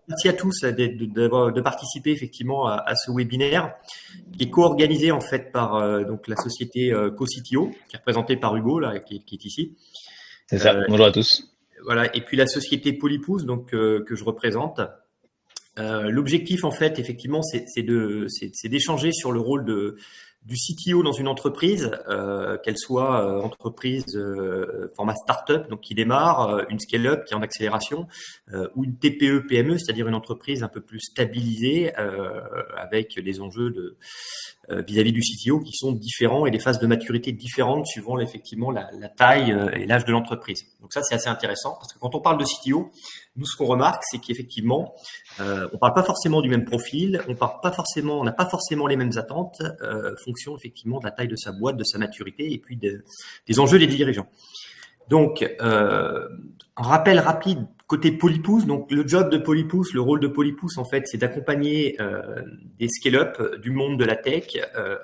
Merci à tous de participer effectivement à ce webinaire qui est co-organisé en fait par donc la société CoCTO, qui est représentée par Hugo là, qui est ici. C'est ça. Bonjour à tous. Voilà, et puis la société Polypousse donc que je représente. L'objectif en fait effectivement c'est d'échanger sur le rôle du CTO dans une entreprise, qu'elle soit entreprise format start-up, donc qui démarre, une scale-up qui est en accélération, ou une TPE PME, c'est-à-dire une entreprise un peu plus stabilisée, avec des enjeux vis-à-vis du CTO qui sont différents et des phases de maturité différentes suivant effectivement la taille et l'âge de l'entreprise. Donc ça c'est assez intéressant parce que quand on parle de CTO, nous ce qu'on remarque c'est qu'effectivement on parle pas forcément du même profil, on n'a pas forcément les mêmes attentes, fonction effectivement de la taille de sa boîte, de sa maturité et puis des enjeux des dirigeants. Donc, un rappel rapide côté Polypousse. Donc, le job de Polypousse, le rôle de Polypousse, en fait, c'est d'accompagner des scale-up du monde de la tech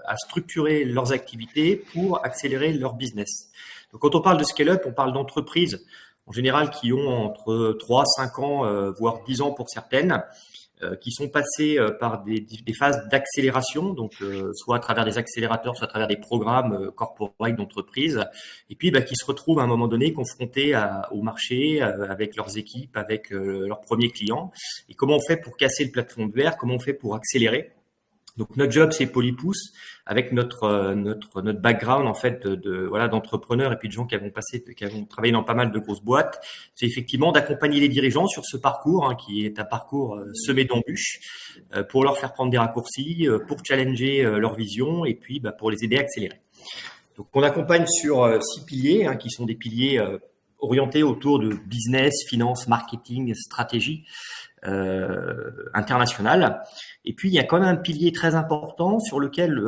à structurer leurs activités pour accélérer leur business. Donc, quand on parle de scale-up, on parle d'entreprises en général qui ont entre 3, 5 ans, voire 10 ans pour certaines, qui sont passés par des phases d'accélération, donc soit à travers des accélérateurs, soit à travers des programmes corporate d'entreprise, et puis qui se retrouvent à un moment donné confrontés au marché, avec leurs équipes, avec leurs premiers clients. Et comment on fait pour casser le plafond de verre? Comment on fait pour accélérer? Donc notre job c'est Polypousse avec notre background en fait d'entrepreneurs et puis de gens qui avons travaillé dans pas mal de grosses boîtes, c'est effectivement d'accompagner les dirigeants sur ce parcours qui est un parcours semé d'embûches pour leur faire prendre des raccourcis, pour challenger leur vision et puis pour les aider à accélérer. Donc on accompagne sur 6 piliers qui sont des piliers orientés autour de business, finance, marketing, stratégie internationale. Et puis, il y a quand même un pilier très important sur lequel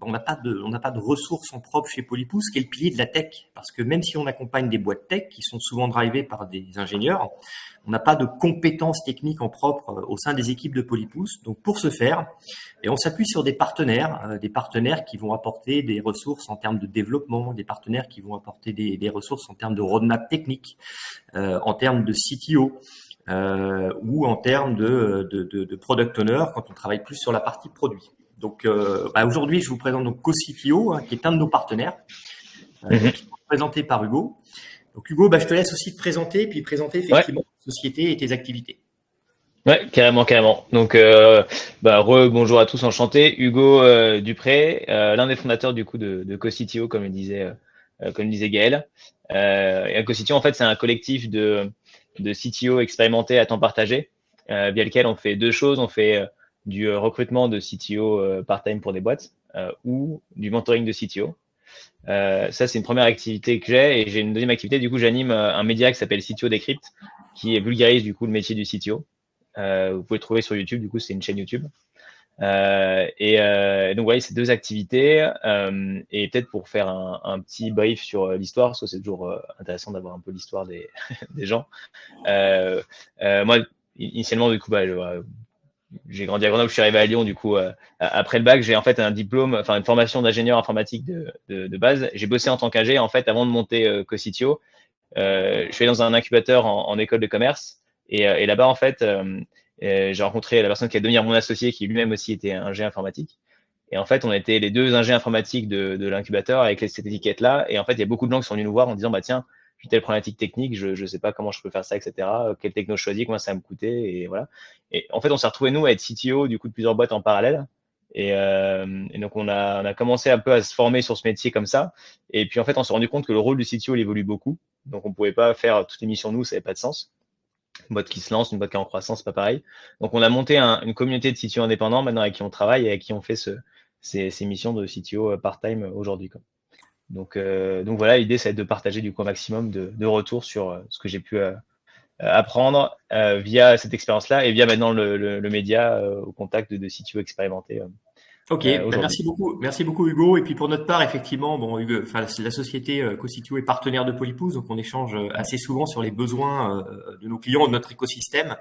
on n'a pas de ressources en propre chez Polypousse, qui est le pilier de la tech. Parce que même si on accompagne des boîtes tech qui sont souvent drivées par des ingénieurs, on n'a pas de compétences techniques en propre au sein des équipes de Polypousse. Donc, pour ce faire, et on s'appuie sur des partenaires qui vont apporter des ressources en termes de développement, des partenaires qui vont apporter des ressources en termes de roadmap technique, en termes de CTO, ou en termes de product owner quand on travaille plus sur la partie produit. Donc aujourd'hui, je vous présente donc CoCTO, qui est un de nos partenaires, qui est présenté par Hugo. Donc Hugo, je te laisse aussi te présenter, puis présenter effectivement ta société et tes activités. Ouais, carrément. Donc, bonjour à tous, enchanté. Hugo Dupré, l'un des fondateurs du coup de CoCTO, comme le disait Gaël. Et CoCTO, en fait, c'est un collectif de CTO expérimentés à temps partagé, via lequel on fait deux choses. On fait du recrutement de CTO part-time pour des boîtes ou du mentoring de CTO. Ça, c'est une première activité que j'ai. Et j'ai une deuxième activité. Du coup, j'anime un média qui s'appelle CTO Decrypt, qui vulgarise du coup le métier du CTO. Vous pouvez le trouver sur YouTube. Du coup, c'est une chaîne YouTube. Donc voilà, ces deux activités. Et peut-être pour faire un petit brief sur l'histoire, parce que c'est toujours intéressant d'avoir un peu l'histoire des gens. Moi, initialement, du coup, j'ai grandi à Grenoble, je suis arrivé à Lyon, du coup, après le bac, j'ai en fait un diplôme, une formation d'ingénieur informatique de base. J'ai bossé en tant qu'ingé, en fait, avant de monter CoCTO. Je suis allé dans un incubateur en école de commerce, et là-bas, en fait, j'ai rencontré la personne qui allait devenir mon associé, qui lui-même aussi était ingé informatique. Et en fait, on était les deux ingés informatiques de l'incubateur avec cette étiquette-là. Et en fait, il y a beaucoup de gens qui sont venus nous voir en disant, tiens, j'ai telle problématique technique, je ne sais pas comment je peux faire ça, etc. Quelle techno je choisis, combien ça va me coûter, et voilà. Et en fait, on s'est retrouvés, nous, à être CTO, du coup, de plusieurs boîtes en parallèle. Et donc, on a commencé un peu à se former sur ce métier comme ça. Et puis, en fait, on s'est rendu compte que le rôle du CTO, il évolue beaucoup. Donc, on ne pouvait pas faire toutes les missions, nous, ça n'avait pas de sens. Une boîte qui se lance, une boîte qui est en croissance, c'est pas pareil. Donc, on a monté une communauté de CTO indépendants maintenant avec qui on travaille et avec qui on fait ces missions de CTO part-time aujourd'hui. Donc voilà, l'idée, c'est de partager du coup un maximum de retours sur ce que j'ai pu apprendre via cette expérience-là et via maintenant le média au contact de CTO expérimentés. Ok, merci beaucoup Hugo. Et puis pour notre part, effectivement, Hugo, la société CoCTO est partenaire de Polypousse, donc on échange assez souvent sur les besoins de nos clients, de notre écosystème.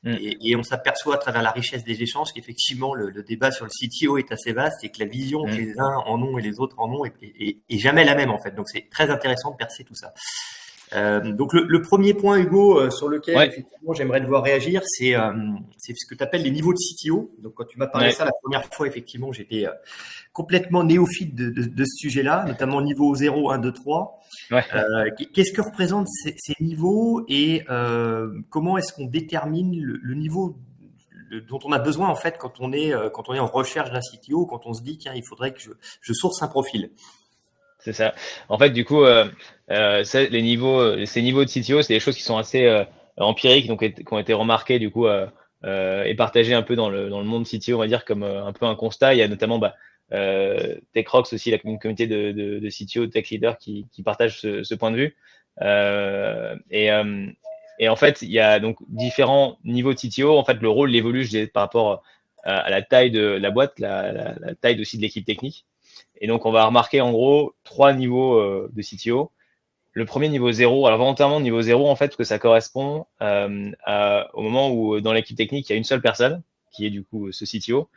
Et on s'aperçoit à travers la richesse des échanges qu'effectivement le débat sur le CTO est assez vaste et que la vision que les uns en ont et les autres en ont est jamais la même en fait. Donc c'est très intéressant de percer tout ça. Donc le premier point, Hugo, sur lequel Ouais, effectivement j'aimerais devoir réagir, c'est ce que tu appelles les niveaux de CTO. Donc quand tu m'as parlé de ouais, ça la première fois, effectivement, j'étais complètement néophyte de ce sujet-là, notamment niveau 0, 1, 2, 3. ouais. Qu'est-ce que représentent ces niveaux et comment est-ce qu'on détermine le niveau dont on a besoin en fait quand on est en recherche d'un CTO, quand on se dit tiens il faudrait que je source un profil. C'est ça. En fait, du coup, ces niveaux de CTO, c'est des choses qui sont assez empiriques, donc qui ont été remarquées du coup et partagées un peu dans le monde CTO, on va dire comme un peu un constat. Il y a notamment TechRox aussi, une communauté de CTO, Tech Leader qui partagent ce point de vue. Euh, et, euh, et en fait, il y a donc différents niveaux de CTO. En fait, le rôle il évolue, je dirais, par rapport à la taille de la boîte, la taille aussi de l'équipe technique. Et donc, on va remarquer en gros trois niveaux de CTO. Le premier niveau 0, alors volontairement niveau 0, en fait, parce que ça correspond au moment où dans l'équipe technique, il y a une seule personne, qui est du coup ce CTO.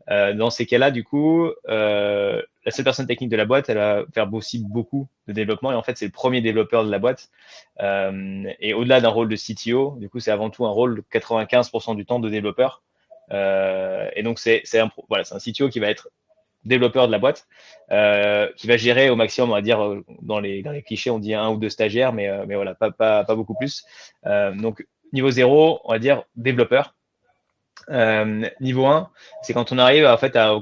Dans ces cas-là, du coup, la seule personne technique de la boîte, elle va faire aussi beaucoup de développement. Et en fait, c'est le premier développeur de la boîte. Et au-delà d'un rôle de CTO, du coup, c'est avant tout un rôle de 95% du temps de développeur. Et donc, c'est un CTO qui va être développeur de la boîte, qui va gérer au maximum, on va dire, dans les clichés, on dit un ou deux stagiaires, mais voilà, pas beaucoup plus. Donc, niveau 0, on va dire développeur. Niveau 1, c'est quand on arrive en fait, à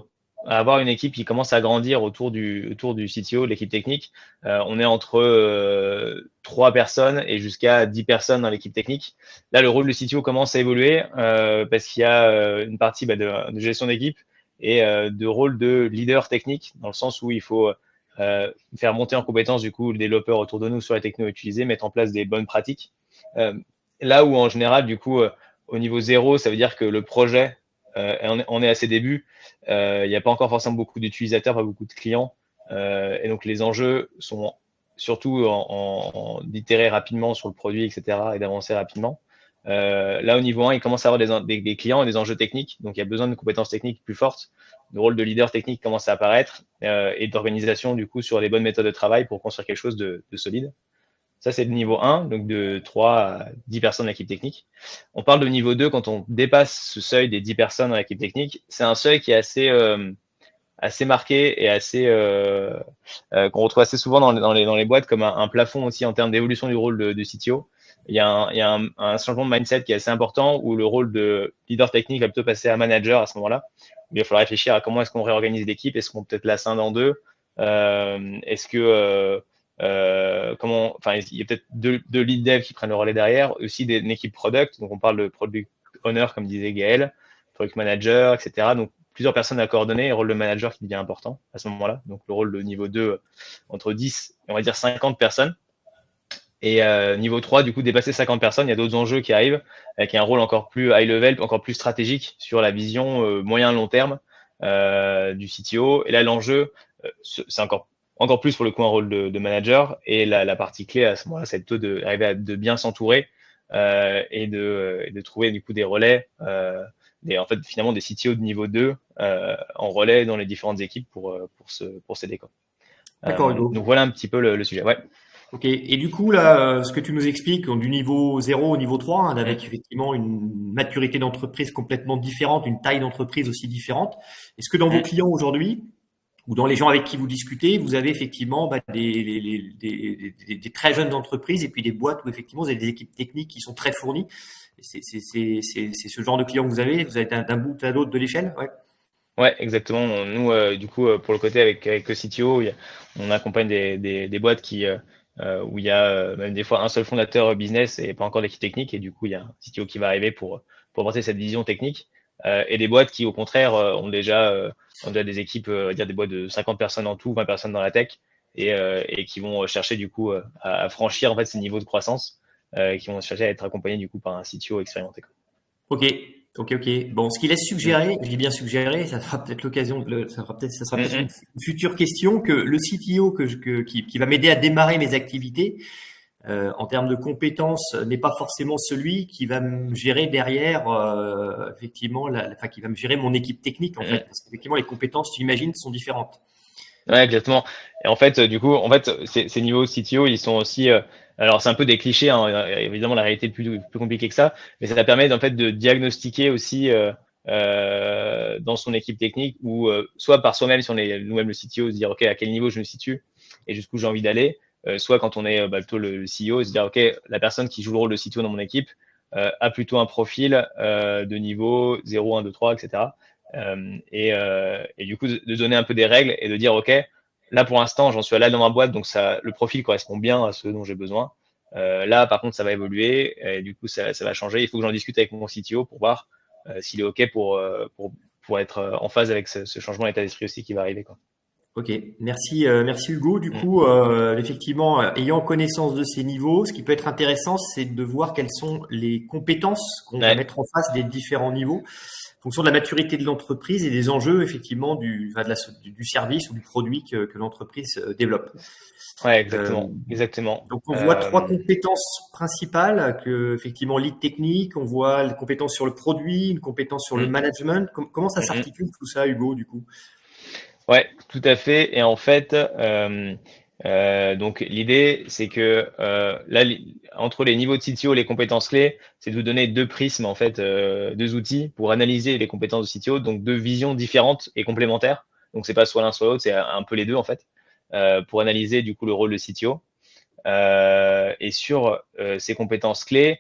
avoir une équipe qui commence à grandir autour du CTO, de l'équipe technique. On est entre 3 personnes et jusqu'à 10 personnes dans l'équipe technique. Là, le rôle du CTO commence à évoluer parce qu'il y a une partie de gestion d'équipe et de rôle de leader technique, dans le sens où il faut faire monter en compétence du coup le développeur autour de nous sur les technos utilisés, mettre en place des bonnes pratiques. Là où en général, du coup, au niveau 0, ça veut dire que le projet, on est à ses débuts, il n'y a pas encore forcément beaucoup d'utilisateurs, pas beaucoup de clients, et donc les enjeux sont surtout d'itérer rapidement sur le produit, etc., et d'avancer rapidement. Là, au niveau 1, il commence à avoir des clients et des enjeux techniques, donc il y a besoin de compétences techniques plus fortes. Le rôle de leader technique commence à apparaître et d'organisation, du coup, sur les bonnes méthodes de travail pour construire quelque chose de solide. Ça, c'est le niveau 1, donc de 3 à 10 personnes dans l'équipe technique. On parle de niveau 2 quand on dépasse ce seuil des 10 personnes dans l'équipe technique. C'est un seuil qui est assez marqué et qu'on retrouve assez souvent dans les boîtes comme un plafond aussi en termes d'évolution du rôle de CTO. Il y a un changement de mindset qui est assez important où le rôle de leader technique va plutôt passer à manager à ce moment-là. Il va falloir réfléchir à comment est-ce qu'on réorganise l'équipe. Est-ce qu'on peut-être la scinde en deux? Est-ce que il y a peut-être deux lead dev qui prennent le relais derrière, aussi une équipe product. Donc, on parle de product owner, comme disait Gaël, product manager, etc. Donc, plusieurs personnes à coordonner, et rôle de manager qui devient important à ce moment-là. Donc, le rôle de niveau 2, entre 10 et on va dire 50 personnes. Et niveau 3, du coup, dépasser 50 personnes, il y a d'autres enjeux qui arrivent, avec un rôle encore plus high level, encore plus stratégique sur la vision moyen-long terme du CTO. Et là, l'enjeu, c'est encore plus pour le coup un rôle de manager. Et la partie clé à ce moment-là, c'est plutôt d'arriver à de bien s'entourer et de trouver du coup des relais, en fait finalement des CTO de niveau 2 en relais dans les différentes équipes pour s'aider quoi. D'accord, Hugo. Donc voilà un petit peu le sujet. Ouais. Ok. Et du coup, là, ce que tu nous expliques, du niveau 0 au niveau 3, hein, Mm. avec effectivement une maturité d'entreprise complètement différente, une taille d'entreprise aussi différente, est-ce que dans vos Mm. clients aujourd'hui, ou dans les gens avec qui vous discutez, vous avez effectivement des très jeunes entreprises et puis des boîtes où effectivement vous avez des équipes techniques qui sont très fournies. C'est ce genre de clients que vous avez. Vous avez d'un bout à l'autre de l'échelle. Ouais. Ouais, exactement. Nous, du coup, pour le côté avec le CTO, on accompagne des boîtes où il y a même des fois un seul fondateur business et pas encore d'équipe technique. Et du coup, il y a un CTO qui va arriver pour apporter cette vision technique. Et des boîtes qui, au contraire, ont déjà des équipes, on va dire des boîtes de 50 personnes en tout, 20 personnes dans la tech, et qui vont chercher du coup à franchir en fait ces niveaux de croissance, qui vont chercher à être accompagnés du coup par un CTO expérimenté. Ok, ok. Bon, ce qui laisse Mm. suggérer, je dis bien suggérer, ça sera peut-être ça sera peut-être Mm, une future question que le CTO qui va m'aider à démarrer mes activités en termes de compétences n'est pas forcément celui qui va me gérer derrière, effectivement, qui va me gérer mon équipe technique en mm, fait, parce qu'effectivement les compétences, j'imagine, sont différentes. Ouais, exactement. Et en fait, du coup, ces niveaux CTO, ils sont aussi Alors, c'est un peu des clichés, hein. Évidemment, la réalité est plus compliquée que ça, mais ça permet en fait de diagnostiquer aussi dans son équipe technique ou soit par soi-même, si on est nous-mêmes le CTO, se dire OK, à quel niveau je me situe et jusqu'où j'ai envie d'aller, soit quand on est plutôt le CEO, se dire OK, la personne qui joue le rôle de CTO dans mon équipe a plutôt un profil de niveau 0, 1, 2, 3, etc. Et du coup, de donner un peu des règles et de dire OK, là, pour l'instant, j'en suis là dans ma boîte, donc le profil correspond bien à ce dont j'ai besoin. Là, par contre, ça va évoluer et du coup, ça va changer. Il faut que j'en discute avec mon CTO pour voir s'il est OK pour être en phase avec ce changement d'état d'esprit aussi qui va arriver, quoi. Ok, merci, merci Hugo. Du Mm. coup, effectivement, ayant connaissance de ces niveaux, ce qui peut être intéressant, c'est de voir quelles sont les compétences qu'on va Ouais, mettre en face des différents niveaux, en fonction de la maturité de l'entreprise et des enjeux, effectivement, du service ou du produit que l'entreprise développe. ouais, Euh, exactement, exactement. donc, on voit trois compétences principales, effectivement, lead technique, on voit les compétences sur le produit, une compétence sur le Mm, management. Comment ça mm, mm. s'articule tout ça, Hugo, du coup? Ouais, tout à fait. Et en fait, donc l'idée, c'est que là, entre les niveaux de CTO et les compétences clés, c'est de vous donner deux prismes, en fait, deux outils pour analyser les compétences de CTO, donc deux visions différentes et complémentaires. Donc c'est pas soit l'un soit l'autre, c'est un peu les deux en fait, pour analyser du coup le rôle de CTO. Et sur ces compétences clés,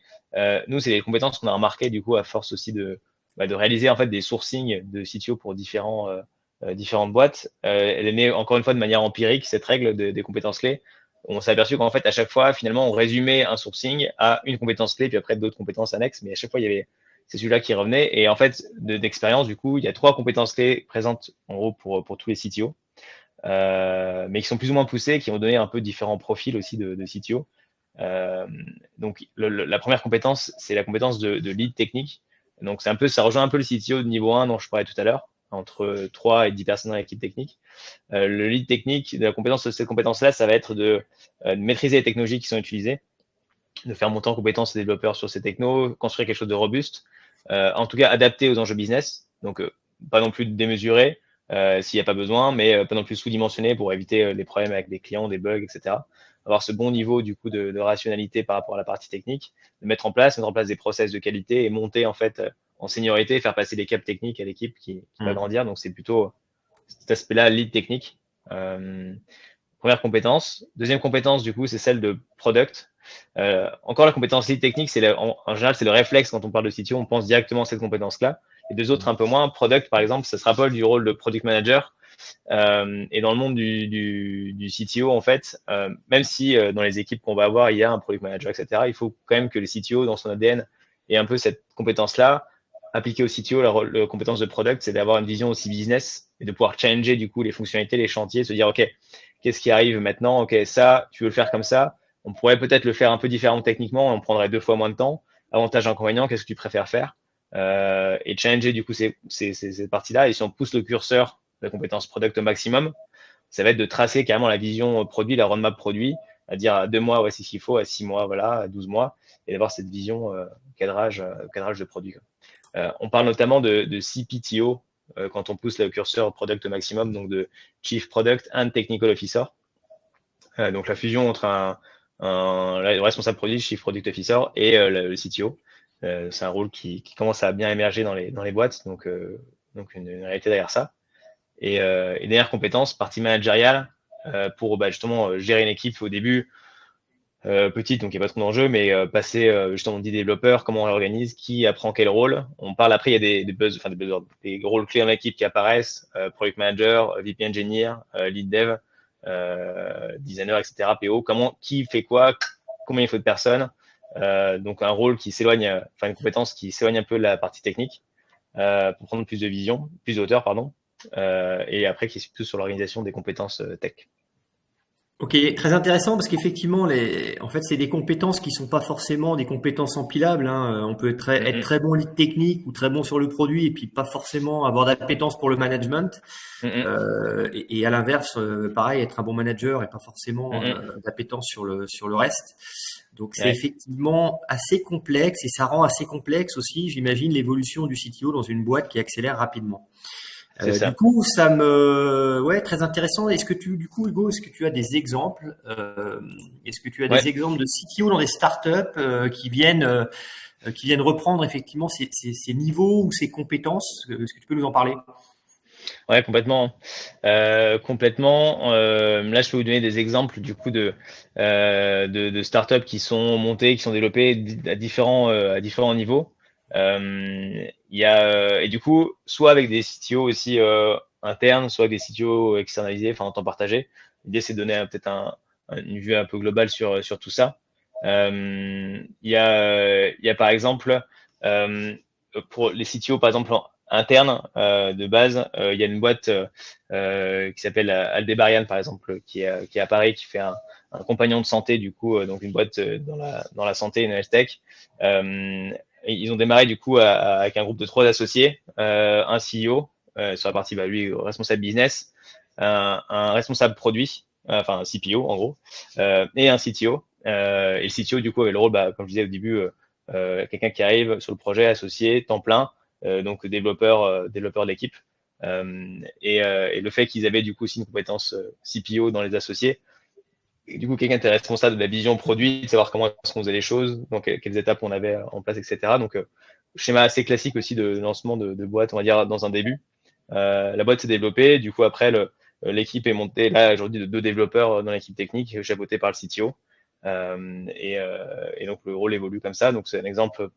nous, c'est les compétences qu'on a remarquées du coup à force aussi de réaliser en fait des sourcings de CTO pour différentes boîtes. Elle est née encore une fois de manière empirique, cette règle des compétences clés. On s'est aperçu qu'en fait, à chaque fois, finalement, on résumait un sourcing à une compétence clé, puis après d'autres compétences annexes, mais à chaque fois, il y avait c'est celui-là qui revenait. Et en fait, d'expérience, du coup, il y a trois compétences clés présentes en gros pour tous les CTO, mais qui sont plus ou moins poussées, qui ont donné un peu différents profils aussi de CTO. Euh, donc, la première compétence, c'est la compétence de lead technique. Donc, ça rejoint un peu le CTO de niveau 1 dont je parlais tout à l'heure, entre 3 et 10 personnes dans l'équipe technique. Le lead technique, de la compétence de cette compétence-là, ça va être de maîtriser les technologies qui sont utilisées, de faire monter en compétence les développeurs sur ces technos, construire quelque chose de robuste, en tout cas adapté aux enjeux business. Donc, pas non plus démesuré s'il n'y a pas besoin, mais pas non plus sous-dimensionné pour éviter les problèmes avec des clients, des bugs, etc. Avoir ce bon niveau du coup de rationalité par rapport à la partie technique, de mettre en place des process de qualité et monter en fait en seniorité, faire passer les caps techniques à l'équipe qui va grandir. Donc, c'est plutôt cet aspect-là, lead technique. Euh, Première compétence. Deuxième compétence, du coup, c'est celle de product. Encore la compétence lead technique, en général, c'est le réflexe quand on parle de CTO, on pense directement à cette compétence-là. Les deux autres, un peu moins. Product, par exemple, ça se rappelle du rôle de product manager. Et dans le monde du CTO, en fait, même si dans les équipes qu'on va avoir, il y a un product manager, etc., il faut quand même que le CTO, dans son ADN, ait un peu cette compétence-là. Appliquer au CTO, la compétence de product, c'est d'avoir une vision aussi business et de pouvoir challenger du coup les fonctionnalités, les chantiers, se dire, OK, qu'est-ce qui arrive maintenant? OK, ça, tu veux le faire comme ça. On pourrait peut-être le faire un peu différemment techniquement, on prendrait 2 fois moins de temps. Avantage, inconvénient, qu'est-ce que tu préfères faire? Et challenger du coup ces parties-là. Et si on pousse le curseur de la compétence product au maximum, ça va être de tracer carrément la vision produit, la roadmap produit, à dire à 2 mois, voici ce qu'il faut, à 6 mois, voilà, à 12 mois, et d'avoir cette vision cadrage de produit. On parle notamment de CPTO quand on pousse le curseur product au maximum, donc de Chief Product and Technical Officer. Donc la fusion entre le responsable produit, Chief Product Officer, et le CTO. C'est un rôle qui commence à bien émerger dans les boîtes, donc une réalité derrière ça. Et dernière compétence, partie managériale, pour justement gérer une équipe au début, petite, donc il n'y a pas trop d'enjeux, mais passer justement 10 développeurs, comment on l'organise, qui apprend quel rôle. On parle après, il y a des rôles clés dans l'équipe qui apparaissent, product manager, VP engineer, lead dev, designer, etc., PO, qui fait quoi, combien il faut de personnes. Donc un rôle qui s'éloigne, enfin une compétence qui s'éloigne un peu de la partie technique pour prendre plus de vision, plus de hauteur, pardon. Et après qui est plus sur l'organisation des compétences tech. Ok, très intéressant parce qu'effectivement, en fait, c'est des compétences qui sont pas forcément des compétences empilables, hein. On peut être Mm très bon lead technique ou très bon sur le produit et puis pas forcément avoir d'appétence pour le management. -hmm. Mm -hmm. Et à l'inverse, pareil, être un bon manager et pas Mm forcément -hmm. d'appétence sur le reste. Donc c'est Ouais. effectivement assez complexe et ça rend assez complexe aussi, j'imagine, l'évolution du CTO dans une boîte qui accélère rapidement. C'est Du ça. coup, ouais, très intéressant. Du coup, Hugo, est-ce que tu as des exemples est-ce que tu as Ouais. des exemples de CTO dans des startups qui viennent reprendre effectivement ces niveaux ou ces compétences? Est-ce que tu peux nous en parler? Ouais, complètement. Complètement. Là, je peux vous donner des exemples du coup de startups qui sont montées, qui sont développées à différents niveaux. Il y a et du coup, soit avec des CTO aussi internes, soit avec des CTO externalisés, enfin en temps partagé. L'idée, c'est de donner peut-être une vue un peu globale sur tout ça. Il y a par exemple pour les CTO, par exemple interne de base, il y a une boîte qui s'appelle Aldebarian, par exemple, qui est à Paris, qui fait un compagnon de santé, du coup, donc une boîte dans la santé, une health tech. Ils ont démarré, du coup, avec un groupe de 3 associés, un CEO sur la partie, bah, lui, responsable business, un responsable produit, enfin un CPO en gros, et un CTO. Et le CTO, du coup, avait le rôle, bah, comme je disais au début, quelqu'un qui arrive sur le projet associé, temps plein, donc développeur de l'équipe. Et le fait qu'ils avaient du coup aussi une compétence CPO dans les associés, et du coup quelqu'un était responsable de la vision produit, de savoir comment est-ce qu'on faisait les choses, donc quelles étapes on avait en place, etc. Donc schéma assez classique aussi de lancement de boîte, on va dire dans un début. La boîte s'est développée, du coup après l'équipe est montée là aujourd'hui de 2 développeurs dans l'équipe technique, chapeauté par le CTO. Et donc le rôle évolue comme ça. Donc c'est un exemple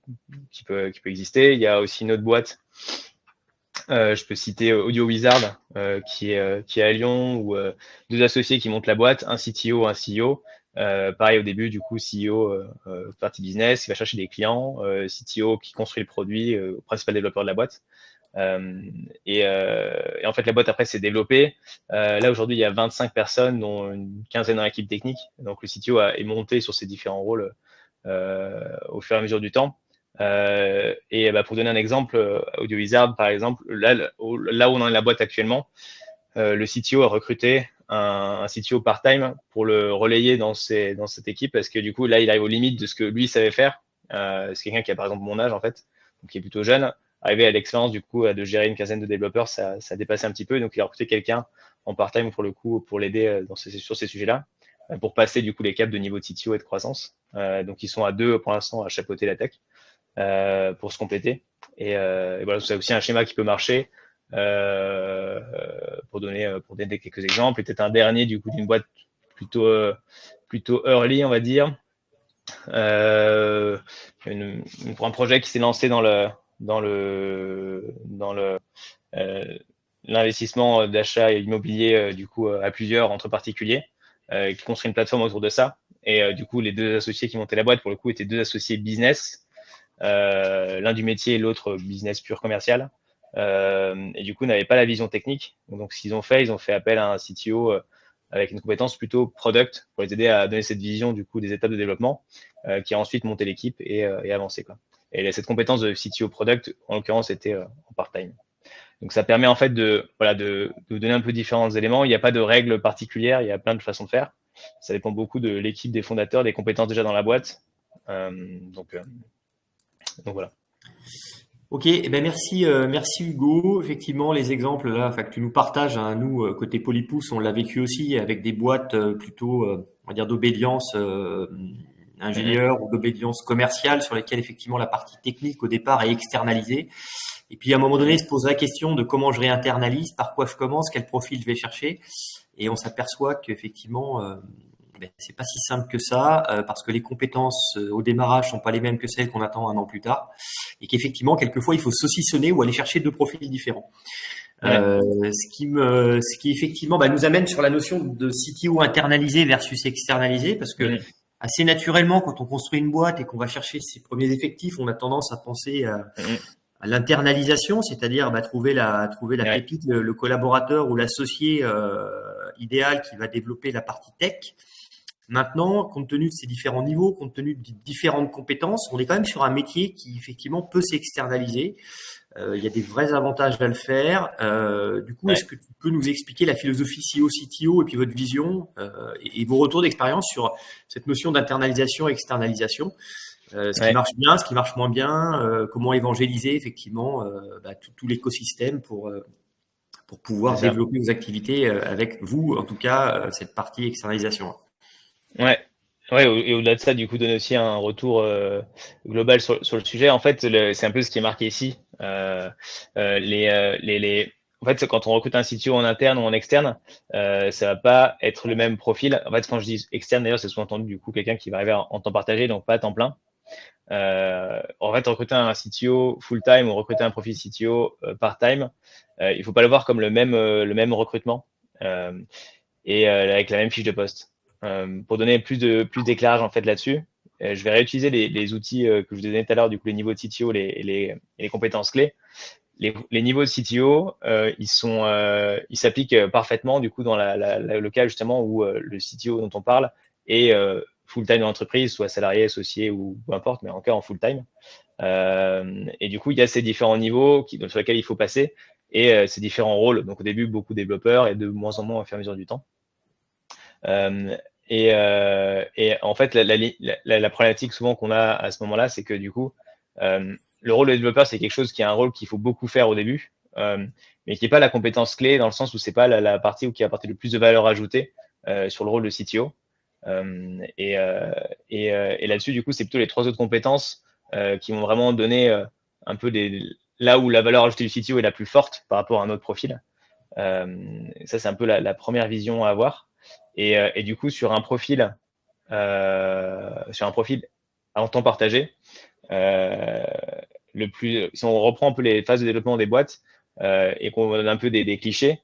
qui peut exister. Il y a aussi une autre boîte je peux citer Audio Wizard qui est à Lyon ou 2 associés qui montent la boîte, un CTO, un CEO. Pareil au début, du coup, CEO partie business, il va chercher des clients, CTO qui construit le produit, principal développeur de la boîte. Et en fait, la boîte après s'est développée. Là aujourd'hui, il y a 25 personnes, dont une quinzaine dans l'équipe technique. Donc le CTO est monté sur ces différents rôles au fur et à mesure du temps. Et bah, pour donner un exemple, Audio Wizard, par exemple, là où on en est la boîte actuellement, le CTO a recruté un CTO part-time pour le relayer dans cette équipe parce que du coup, là, il arrive aux limites de ce que lui savait faire. C'est quelqu'un qui a par exemple mon âge, en fait, donc qui est plutôt jeune. Arrivé à l'expérience, du coup, de gérer une quinzaine de développeurs, ça a dépassé un petit peu. Donc, il a recruté quelqu'un en part-time pour le coup, pour l'aider sur ces sujets-là, pour passer du coup les caps de niveau de CTO et de croissance. Donc, ils sont à 2 pour l'instant à chapeauter la tech pour se compléter. Et voilà, c'est aussi un schéma qui peut marcher pour donner quelques exemples. Et peut-être un dernier du coup d'une boîte plutôt plutôt early, on va dire, pour un projet qui s'est lancé dans le l'investissement d'achat immobilier du coup à plusieurs entre particuliers qui construit une plateforme autour de ça. Et du coup, les 2 associés qui montaient la boîte pour le coup étaient 2 associés business, l'un du métier et l'autre business pur commercial. Et du coup, n'avaient pas la vision technique. Donc, ce qu'ils ont fait, ils ont fait appel à un CTO avec une compétence plutôt product pour les aider à donner cette vision du coup des étapes de développement, qui a ensuite monté l'équipe et avancé quoi. Et cette compétence de CTO product, en l'occurrence, était en part-time. Donc, ça permet en fait de donner un peu différents éléments. Il n'y a pas de règles particulières, il y a plein de façons de faire. Ça dépend beaucoup de l'équipe, des fondateurs, des compétences déjà dans la boîte. Donc voilà. Ok, eh ben merci Hugo. Effectivement, les exemples là, enfin, que tu nous partages, hein, nous côté Polypousse, on l'a vécu aussi avec des boîtes plutôt, on va dire d'obédience Mhm. ingénieur ou d'obédience commerciale sur lesquelles effectivement la partie technique au départ est externalisée. Et puis à un moment donné, Mhm. se pose la question de comment je réinternalise, par quoi je commence, quel profil je vais chercher. Et on s'aperçoit qu'effectivement, ben, c'est pas si simple que ça, parce que les compétences au démarrage sont pas les mêmes que celles qu'on attend un an plus tard, et qu'effectivement, quelquefois, il faut saucissonner ou aller chercher 2 profils différents. Ouais. Ce qui effectivement bah, nous amène sur la notion de CTO internalisé versus externalisé, parce que Mhm. assez naturellement, quand on construit une boîte et qu'on va chercher ses premiers effectifs, on a tendance à penser Mhm. à l'internalisation, c'est-à-dire bah, trouver la Ouais. pépite, le collaborateur ou l'associé idéal qui va développer la partie tech. Maintenant, compte tenu de ces différents niveaux, compte tenu de différentes compétences, on est quand même sur un métier qui effectivement peut s'externaliser. Il y a des vrais avantages à le faire. Du coup, est-ce Ouais. que tu peux nous expliquer la philosophie CEO, CTO et puis votre vision et vos retours d'expérience sur cette notion d'internalisation et externalisation, ce qui Ouais. marche bien, ce qui marche moins bien, comment évangéliser effectivement bah, tout l'écosystème pour pouvoir C'est ça. développer vos activités avec vous, en tout cas, cette partie externalisation. Ouais. Ouais, et au-delà de ça, du coup, donner aussi un retour global sur le sujet. En fait, c'est un peu ce qui est marqué ici. En fait, quand on recrute un CTO en interne ou en externe, ça va pas être le même profil. En fait, quand je dis externe, d'ailleurs, c'est souvent-entendu du coup quelqu'un qui va arriver en temps partagé, donc pas à temps plein. En fait, recruter un CTO full-time ou recruter un profil CTO part-time, il faut pas le voir comme le même recrutement et avec la même fiche de poste. Pour donner plus d'éclairage en fait là-dessus, je vais réutiliser les outils que je vous ai donnés tout à l'heure, du coup les niveaux de CTO, les compétences clés. Les niveaux de CTO, ils s'appliquent parfaitement du coup dans le cas justement où le CTO dont on parle est full-time dans l'entreprise, soit salarié, associé ou peu importe, mais encore en full-time. Et du coup, il y a ces différents niveaux sur lesquels il faut passer et ces différents rôles. Donc au début, beaucoup de développeurs et de moins en moins au fur et à mesure du temps. Et en fait, la problématique souvent qu'on a à ce moment-là, c'est que du coup, le rôle de développeur, c'est quelque chose qui est un rôle qu'il faut beaucoup faire au début, mais qui n'est pas la compétence clé dans le sens où c'est pas la partie où qui a apporté le plus de valeur ajoutée sur le rôle de CTO. Et là-dessus, du coup, c'est plutôt les trois autres compétences qui vont vraiment donner un peu là où la valeur ajoutée du CTO est la plus forte par rapport à un autre profil. Ça, c'est un peu la première vision à avoir. Et du coup, sur un profil en temps partagé, si on reprend un peu les phases de développement des boîtes et qu'on donne un peu des clichés,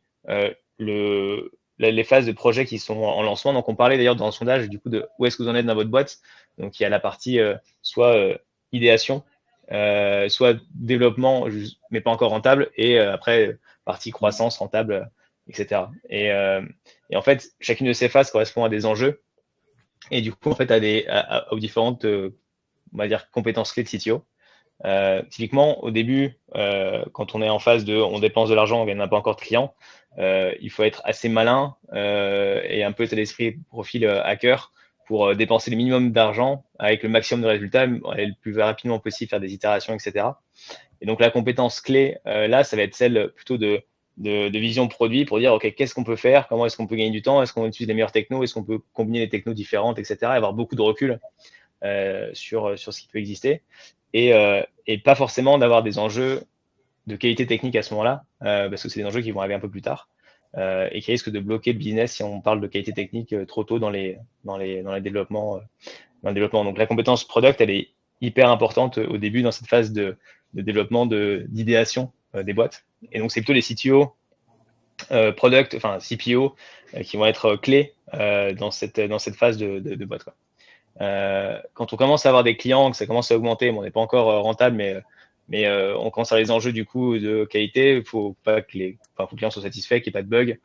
les phases de projet qui sont en lancement. Donc, on parlait d'ailleurs dans le sondage du coup de où est-ce que vous en êtes dans votre boîte. Donc, il y a la partie soit idéation, soit développement, mais pas encore rentable, et après partie croissance rentable, etc. Et en fait, chacune de ces phases correspond à des enjeux. Et du coup, en fait, aux différentes, on va dire, compétences clés de CTO. Typiquement, au début, quand on est en phase on dépense de l'argent, on n'a pas encore de clients, il faut être assez malin et un peu état d'esprit profil hacker pour dépenser le minimum d'argent avec le maximum de résultats et le plus rapidement possible faire des itérations, etc. Et donc la compétence clé, là, ça va être celle plutôt de vision produit pour dire, OK, qu'est-ce qu'on peut faire? Comment est-ce qu'on peut gagner du temps? Est-ce qu'on utilise les meilleures technos? Est-ce qu'on peut combiner les technos différentes, etc. Et avoir beaucoup de recul sur ce qui peut exister. Et pas forcément d'avoir des enjeux de qualité technique à ce moment-là, parce que c'est des enjeux qui vont arriver un peu plus tard et qui risquent de bloquer le business si on parle de qualité technique trop tôt dans les développements. Dans le développement. Donc la compétence product, elle est hyper importante au début dans cette phase de développement, d'idéation des boîtes. Et donc c'est plutôt les CTO, product, enfin CPO, qui vont être clés dans cette phase de boîte, quoi. Quand on commence à avoir des clients, que ça commence à augmenter, bon, on n'est pas encore rentable, mais on commence à avoir les enjeux du coup de qualité. Il faut pas que les clients soient satisfaits, qu'il n'y ait pas de bugs.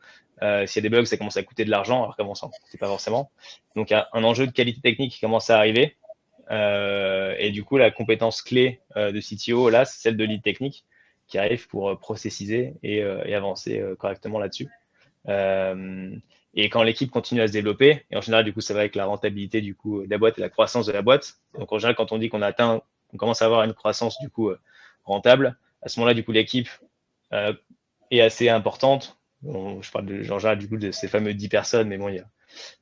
S'il y a des bugs, ça commence à coûter de l'argent, alors qu'avant ça ne coûtait pas forcément. Donc il y a un enjeu de qualité technique qui commence à arriver. Et du coup, la compétence clé de CTO, là, c'est celle de lead technique qui arrive pour processiser et avancer correctement là-dessus. Et quand l'équipe continue à se développer, et en général, du coup, ça va avec la rentabilité du coup de la boîte et la croissance de la boîte. Donc, en général, quand on dit qu'on commence à avoir une croissance du coup rentable, à ce moment-là, du coup, l'équipe est assez importante. Bon, je parle en général du coup de ces fameux 10 personnes, mais bon,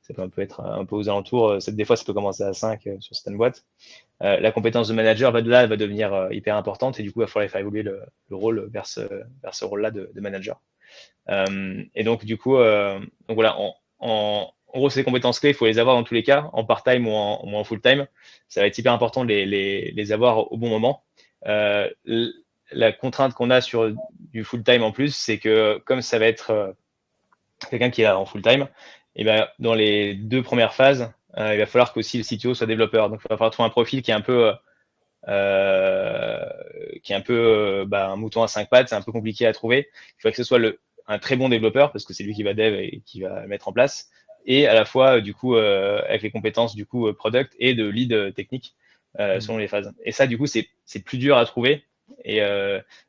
ça peut un peu être un peu aux alentours. Des fois, ça peut commencer à 5 sur certaines boîtes. La compétence de manager va devenir hyper importante et du coup, il va falloir faire évoluer le rôle vers ce rôle-là de manager. Et donc, du coup, donc voilà, en gros, ces compétences clés, il faut les avoir dans tous les cas, en part-time ou en full-time. Ça va être hyper important de les avoir au bon moment. La contrainte qu'on a sur du full-time en plus, c'est que comme ça va être quelqu'un qui est là en full-time, et ben, dans les 2 premières phases, il va falloir qu'aussi le CTO soit développeur. Donc, il va falloir trouver un profil qui est un peu un mouton à 5 pattes, c'est un peu compliqué à trouver. Il faut que ce soit un très bon développeur parce que c'est lui qui va dev et qui va mettre en place, et à la fois du coup avec les compétences du coup product et de lead technique selon les phases. Et ça, du coup, c'est plus dur à trouver. Et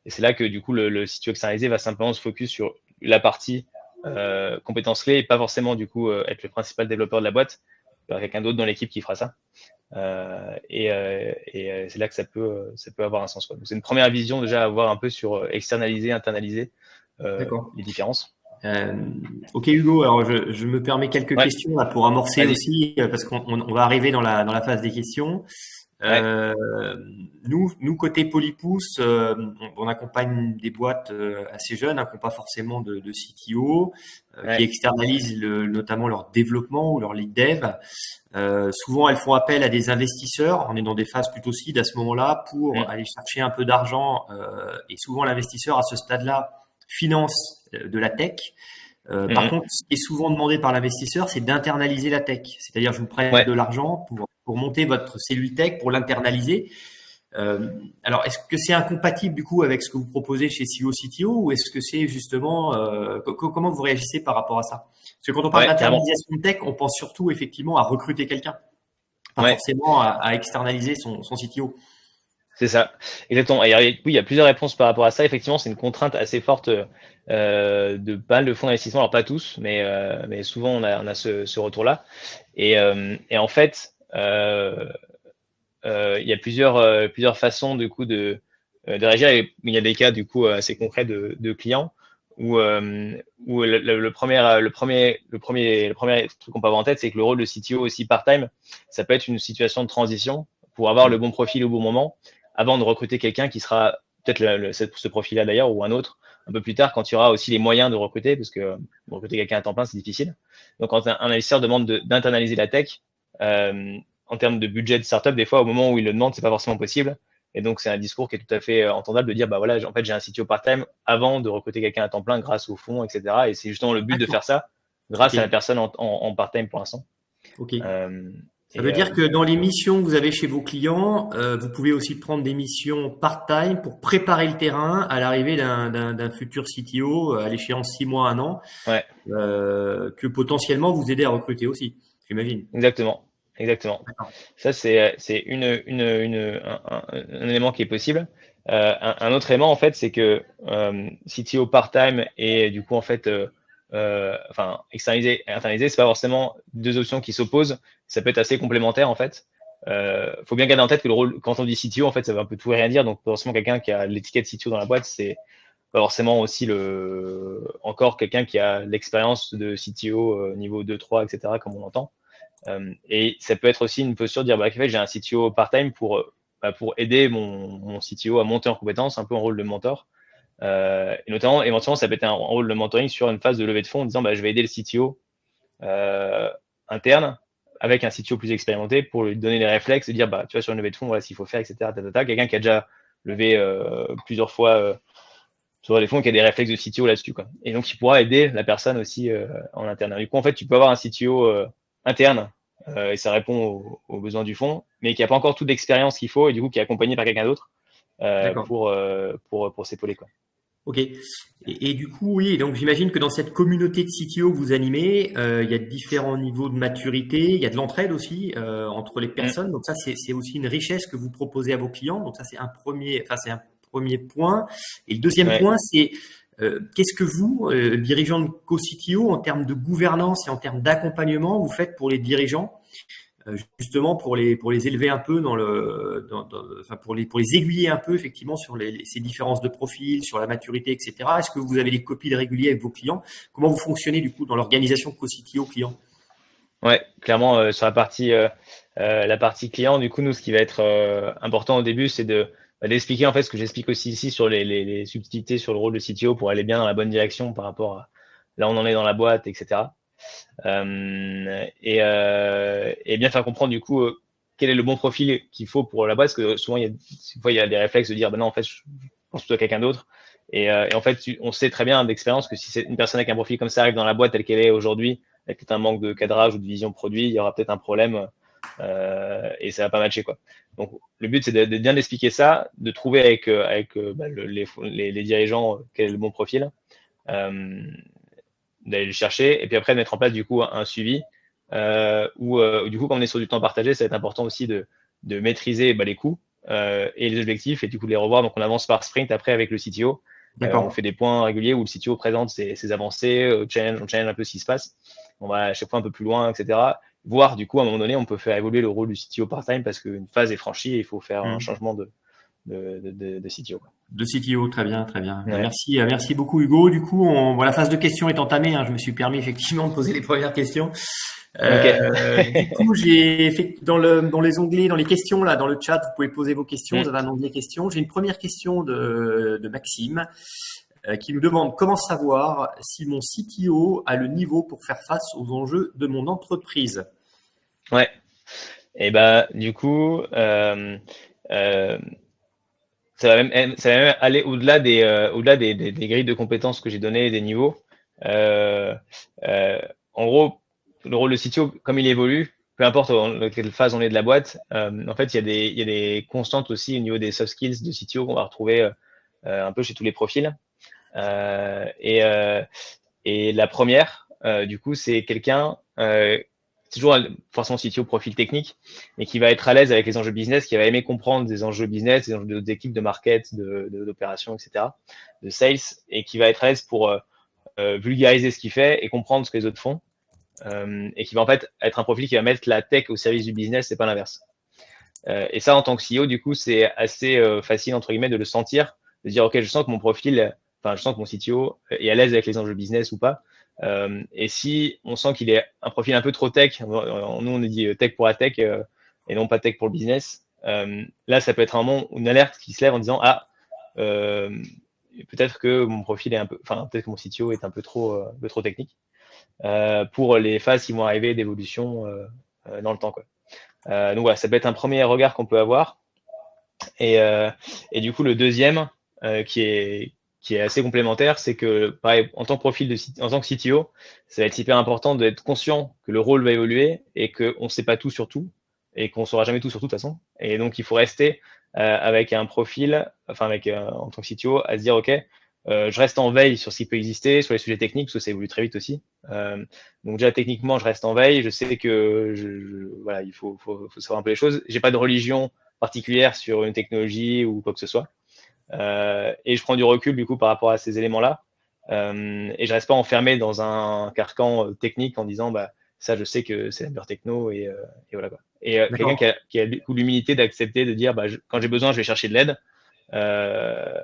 c'est là que du coup le CTO externalisé va simplement se focus sur la partie compétences clés et pas forcément du coup être le principal développeur de la boîte. Il y aura quelqu'un d'autre dans l'équipe qui fera ça. C'est là que ça peut avoir un sens, quoi. Donc, c'est une première vision déjà à avoir un peu sur externaliser, internaliser D'accord. les différences. Ok Hugo, alors je me permets quelques Ouais, questions là pour amorcer vas-y. aussi, parce qu'on va arriver dans la phase des questions. Ouais. Euh, nous côté Polypousse, on accompagne des boîtes assez jeunes, hein, qui n'ont pas forcément de CTO, qui Ouais. externalisent notamment leur développement ou leur lead dev. Souvent, elles font appel à des investisseurs. On est dans des phases plutôt seed à ce moment-là pour Mm. aller chercher un peu d'argent. Et souvent, l'investisseur à ce stade-là finance de la tech. Par Mm. contre, ce qui est souvent demandé par l'investisseur, c'est d'internaliser la tech. C'est-à-dire, je vous prête Ouais. de l'argent pour monter votre cellule tech, pour l'internaliser. Alors, est-ce que c'est incompatible du coup avec ce que vous proposez chez CEO CTO ou est-ce que c'est justement comment vous réagissez par rapport à ça? Parce que quand on parle Ouais, clairement. d'internalisation de tech, on pense surtout effectivement à recruter quelqu'un, pas Ouais. forcément à externaliser son CTO. C'est ça, exactement. Et oui, il y a plusieurs réponses par rapport à ça. Effectivement, c'est une contrainte assez forte de pas mal de fonds d'investissement. Alors pas tous, mais souvent on a ce retour-là. Et en fait, il y a plusieurs façons du coup de réagir. Et il y a des cas du coup assez concrets de clients où le premier truc qu'on peut avoir en tête, c'est que le rôle de CTO aussi part-time, ça peut être une situation de transition pour avoir le bon profil au bon moment, avant de recruter quelqu'un qui sera peut-être ce profil-là d'ailleurs ou un autre un peu plus tard quand il y aura aussi les moyens de recruter, parce que recruter quelqu'un à temps plein, c'est difficile. Donc quand un investisseur demande d'internaliser la tech, en termes de budget de startup, des fois, au moment où il le demande, c'est pas forcément possible. Et donc, c'est un discours qui est tout à fait entendable de dire, bah voilà, en fait, j'ai un CTO part-time avant de recruter quelqu'un à temps plein grâce au fonds, etc. Et c'est justement le but de faire D'accord. ça Ok. grâce à la personne en part-time pour l'instant. Ok. Euh, Ça veut et dire que dans les missions que vous avez chez vos clients, vous pouvez aussi prendre des missions part-time pour préparer le terrain à l'arrivée d'un futur CTO à l'échéance 6 mois, 1 an, ouais, que potentiellement vous aidez à recruter aussi, j'imagine. exactement. Exactement. D'accord. Ça, c'est un élément qui est possible. Un autre élément, en fait, c'est que CTO part-time et du coup, en fait, enfin, externaliser et internaliser, c'est pas forcément deux options qui s'opposent. Ça peut être assez complémentaire, en fait. Faut bien garder en tête que le rôle, quand on dit CTO, en fait, ça veut un peu tout et rien dire. Donc, forcément, quelqu'un qui a l'étiquette CTO dans la boîte, c'est pas forcément aussi encore quelqu'un qui a l'expérience de CTO niveau 2, 3, etc., comme on l'entend. Et ça peut être aussi une posture de dire, bah, en fait, j'ai un CTO part-time pour aider mon CTO à monter en compétence, un peu en rôle de mentor. Et notamment, éventuellement, ça peut être un rôle de mentoring sur une phase de levée de fonds en disant, bah, je vais aider le CTO interne avec un CTO plus expérimenté pour lui donner les réflexes et dire, bah, tu vois, sur une levée de fonds, voilà ce qu'il faut faire, etc. Quelqu'un qui a déjà levé plusieurs fois sur les fonds, qui a des réflexes de CTO là-dessus, quoi. Et donc, il pourra aider la personne aussi en interne. Du coup, en fait, tu peux avoir un CTO interne et ça répond aux besoins du fonds, mais qui n'a pas encore toute l'expérience qu'il faut et du coup qui est accompagné par quelqu'un d'autre D'accord. pour s'épauler, quoi. Ok. Et du coup, oui, donc j'imagine que dans cette communauté de CTO que vous animez, il y a différents niveaux de maturité, il y a de l'entraide aussi entre les Mm. personnes. Donc ça, c'est aussi une richesse que vous proposez à vos clients. Donc ça, c'est un premier point. Et le deuxième Ouais. point, c'est qu'est-ce que vous, dirigeants de co-CTO, en termes de gouvernance et en termes d'accompagnement, vous faites pour les dirigeants justement pour les élever un peu enfin pour les aiguiller un peu effectivement sur ces différences de profil, sur la maturité, etc. Est-ce que vous avez des copies de réguliers avec vos clients? Comment vous fonctionnez du coup dans l'organisation co-CTO client? Ouais, clairement, sur la partie client, du coup, nous, ce qui va être important au début, c'est d'expliquer en fait ce que j'explique aussi ici sur les subtilités sur le rôle de CTO pour aller bien dans la bonne direction par rapport à là où on en est dans la boîte, etc. Et bien faire comprendre du coup quel est le bon profil qu'il faut pour la boîte, parce que souvent il y a des réflexes de dire ben non, en fait je pense plutôt à quelqu'un d'autre. Et en fait on sait très bien d'expérience que si c'est une personne avec un profil comme ça arrive dans la boîte telle qu'elle est aujourd'hui, avec peut-être un manque de cadrage ou de vision produit, il y aura peut-être un problème et ça va pas matcher, quoi. Donc le but c'est de bien expliquer ça, de trouver avec bah, les dirigeants quel est le bon profil. Euh, D'aller le chercher et puis après de mettre en place du coup un suivi où du coup quand on est sur du temps partagé, ça va être important aussi de maîtriser bah, les coûts et les objectifs et du coup de les revoir. Donc on avance par sprint après avec le CTO. On D'accord. fait des points réguliers où le CTO présente ses avancées, on challenge un peu ce qui se passe. On va à chaque fois un peu plus loin, etc. Voir du coup à un moment donné, on peut faire évoluer le rôle du CTO part-time parce qu'une phase est franchie et il faut faire un Hmm. changement de CTO. De CTO, très bien, très bien. Ouais. Merci beaucoup Hugo. Du coup, la phase de questions est entamée. Je me suis permis effectivement de poser les premières questions. Ok. Du coup, j'ai fait dans les onglets, dans les questions là, dans le chat, vous pouvez poser vos questions. Vous avez un onglet questions. J'ai une première question de Maxime qui nous demande comment savoir si mon CTO a le niveau pour faire face aux enjeux de mon entreprise. Ouais. Et bah, du coup, euh, ça va même aller au-delà des grilles de compétences que j'ai données, des niveaux. Euh, en gros, le rôle de CTO, comme il évolue, peu importe dans quelle phase on est de la boîte, en fait, il y a des constantes aussi au niveau des soft skills de CTO qu'on va retrouver un peu chez tous les profils. Euh, et, euh, et la première, du coup, c'est quelqu'un, c'est toujours forcément CTO profil technique, mais qui va être à l'aise avec les enjeux business, qui va aimer comprendre des enjeux business, des enjeux d'équipe, de market, d'opération, etc., de sales, et qui va être à l'aise pour vulgariser ce qu'il fait et comprendre ce que les autres font, et qui va en fait être un profil qui va mettre la tech au service du business, et pas l'inverse. Et ça, en tant que CEO, du coup, c'est assez facile, entre guillemets, de le sentir, de dire, OK, je sens que mon profil, enfin, je sens que mon CTO est à l'aise avec les enjeux business ou pas. Et si on sent qu'il est un profil un peu trop tech, nous, on dit tech pour la tech et non pas tech pour le business, là, ça peut être un moment, une alerte qui se lève en disant, ah, euh, peut-être que mon profil est un peu, enfin, peut-être que mon CTO est un peu trop technique pour les phases qui vont arriver d'évolution dans le temps, quoi. Donc voilà, ça peut être un premier regard qu'on peut avoir. Et, euh, et du coup, le deuxième, qui est assez complémentaire, c'est que, pareil, en tant que en tant que CTO, ça va être hyper important d'être conscient que le rôle va évoluer et qu'on ne sait pas tout sur tout et qu'on ne saura jamais tout sur tout de toute façon. Et donc, il faut rester avec un profil, enfin, en tant que CTO, à se dire, OK, je reste en veille sur ce qui peut exister, sur les sujets techniques, parce que ça évolue très vite aussi. Donc déjà, techniquement, je reste en veille. Je sais que voilà, faut savoir un peu les choses. J'ai pas de religion particulière sur une technologie ou quoi que ce soit. Et je prends du recul du coup par rapport à ces éléments-là. Et je reste pas enfermé dans un carcan technique en disant bah ça je sais que c'est la meilleure techno et voilà quoi. Et quelqu'un D'accord. qui a du coup l'humilité d'accepter de dire bah quand j'ai besoin je vais chercher de l'aide. Euh,